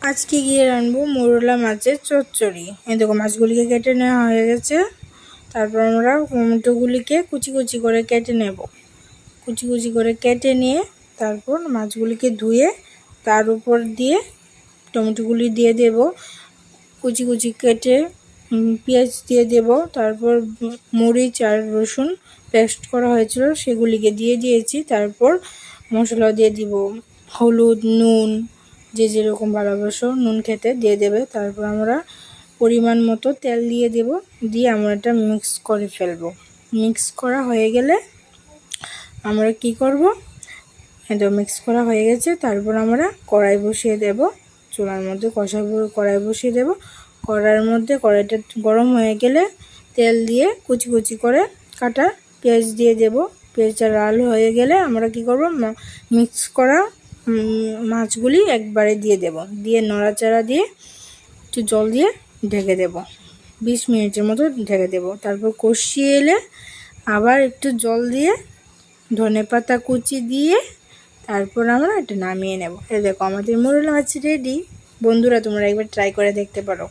আজকে গিয়ে রান্নবো মোরলা মাছের চচ্চড়ি। এই দেখো মাছগুলিকে কেটে নেওয়া হয়ে গেছে। তারপর আমরা টমেটোগুলিকে কুচি কুচি করে কেটে নেব। কুচি কুচি করে কেটে নিয়ে তারপর মাছগুলিকে ধুয়ে তার উপর দিয়ে টমেটোগুলি দিয়ে দেব। কুচি কুচি কেটে পেঁয়াজ দিয়ে দেব। তারপর মরিচ আর রসুন পেস্ট করা হয়েছিল সেগুলিকে দিয়ে দিয়েছি। তারপর মশলা দিয়ে দিব, হলুদ, নুন, যে যেরকম ভালোবাসো নুন খেতে দিয়ে দেবে। তারপর আমরা পরিমাণ মতো তেল দিয়ে দেব, দিয়ে আমরা এটা মিক্স করে ফেলবো। মিক্স করা হয়ে গেলে আমরা কি করব, এটা মিক্স করা হয়ে গেছে। তারপর আমরা কড়াই বসিয়ে দেব, চুলার মধ্যে কড়াই বসিয়ে দেব। কড়াইটা গরম হয়ে গেলে তেল দিয়ে কুচি কুচি করে কাটা পেঁয়াজ দিয়ে দেব। পেঁয়াজটা লাল হয়ে গেলে আমরা কি করব, মিক্স করা মাছগুলি একবারে দিয়ে দেব। দিয়ে নড়াচড়া দিয়ে একটু জল দিয়ে ঢেকে দেব, 20 মিনিটের মতো ঢেকে দেব। তারপর কষিয়ে এলে আবার একটু জল দিয়ে ধনেপাতা কুচি দিয়ে তারপর আমরা এটা নামিয়ে নেব। এই দেখো আমাদের মোরলা মাছ রেডি। বন্ধুরা তোমরা একবার ট্রাই করে দেখতে পারো।